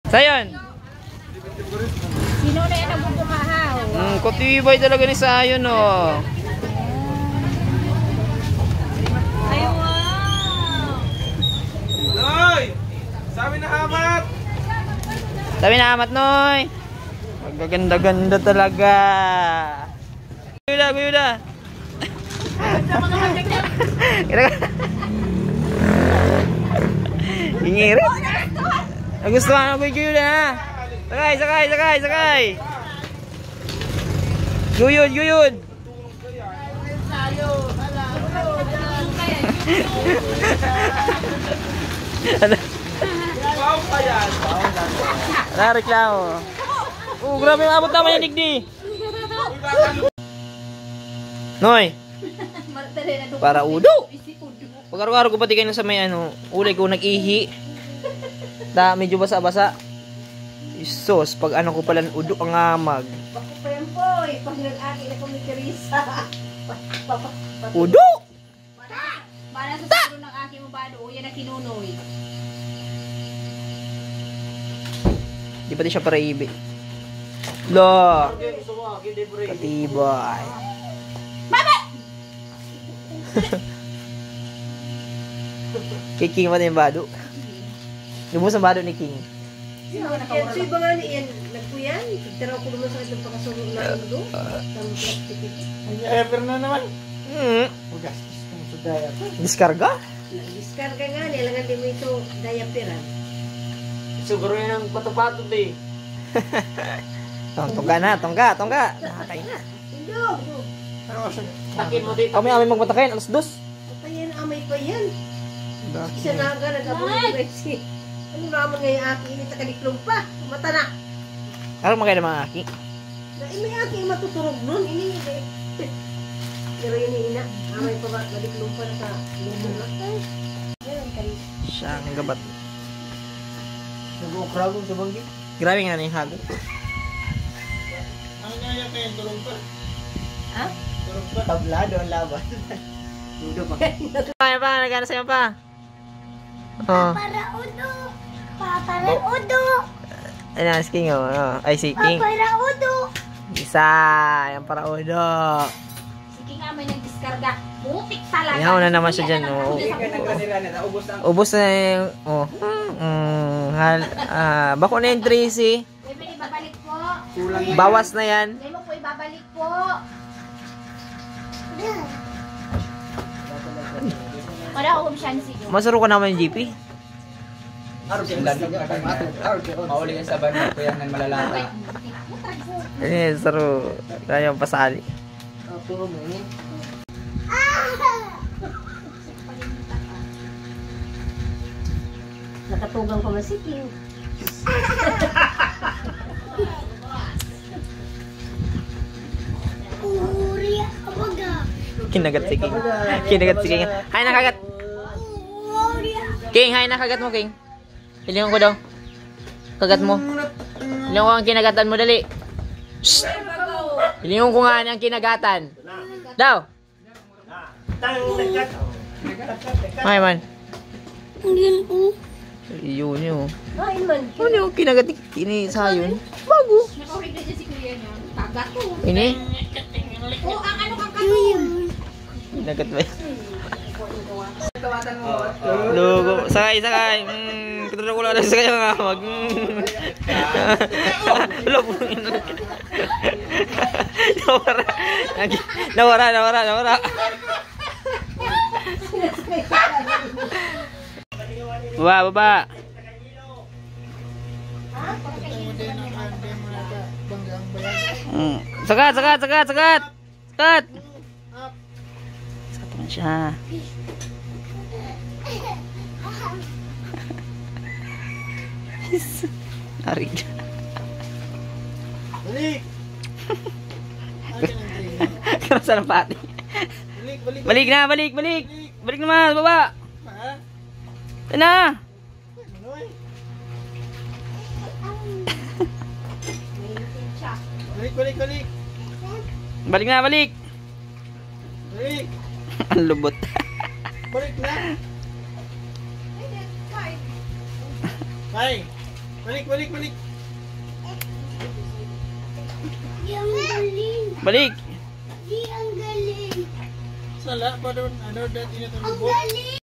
Sayon. Sino na yan ang bubukahaw? Kutibay talaga ni Sayon, oh. Ay, wow! Noy! Sabi na hamat! Sabi na amat, Noy. Magaganda-ganda talaga. Guyuda, guyuda. Ingirit. Nagustuhan ako yung guyuda, ha? Sakay, sakay, sakay, sakay. Guyud, guyud. Reklamo. Grabe yung abot naman yung digdi. Noy. Para udo. Pag-araw-araw ko pati kayo sa may ulay ko nag-ihi. Medyo basa-basa. Isos, pag ano ko pala udo ang amag. Pakupempoy, pag nag-aki na kumikirisa. Udo! Para sa siguro ng aki mo ba doon, yan na kinunoy. Di pati siya para ibi. Lo! Katibay. Baba! Kay King pa yung bado. Lubos ang bado ni King. So iba nga niyan, nagpuyan, tiraw ko naman sa itong pakasunod na ito. Ever na naman. Magastos kong sa diaper. Diskarga? Diskarga nga, nilangan din mo ito diaperan. Siguro yan ang pato-pato eh. Tongga na, tongga, tongga. Nakakay na. Indog! Takin mo dito. Kami aming magpatakayin, alas 2. Patayan, amay pa yan. Isa na aga, nag-abong yung Rexy. Ano naman ngayon aki, init na kaliklong pa. Mata na. Araw magkaya ng mga aki. May aki matuturog nun, ini. Pero yun ina, amay pa ba, kaliklong pa na sa lumong na. Siya ang gabat. Nag-ukrago sa banggi. Grabe nga na yung hago. Ang naya kayo, tulog pa. Ha? Tulog pa. Tablado ang laban. Dudo pa. Kaya pa, nagana sa'yo pa. Oh. Para udo. Para udo. Ayan, si King, oh. Ay, si King. Para udo. Isa, yan para udo. Sige nga may nagdiskarga. Putik talaga. Yan, una naman siya dyan, oh. Ubus na yung, oh. Bako na yung Tracy. Pwede ibabalik po. Bawas na yan. Hindi mo po ibabalik po. Para ako kumsyan siguro. Masuro ka naman yung GP. Mauli yan sa banyo ko yan ng malalata. Ini saro. Kaya yung pasali. Nakatugang ko masiking. Kinagat si King. Kinagat si King. Hay nakagat. King, hay nakagat mo, King. Hilingan ko daw. Kagat mo. Hilingan ko ang kinagatan mo, dali. Shhh. Hilingan ko nga ang kinagatan. Daw. Hay man. Yun yun. Ay man. Ano yung kinagat ni Sayon? Bago. Nakaurig na dyan si Kuya niya. Kagat ko. Ini? Oh, ang ano kang kagat? Kinagat ba? Lugo. Sakay, sakay. Katulad ko lang na sakay nga. Mag. Nawara. Nawara. Baba. Sagat. Sagat naman siya. Narig. Balik! Karasan ang pati. Balik na. Balik naman, baba. Ito na. Balik! Balik na. Balik! Ang lubot. Balik na! Ay! Balik, balik, balik. Yang galing. Balik. Di ang galing. Sala pa doon. Ano dati na Ang galing.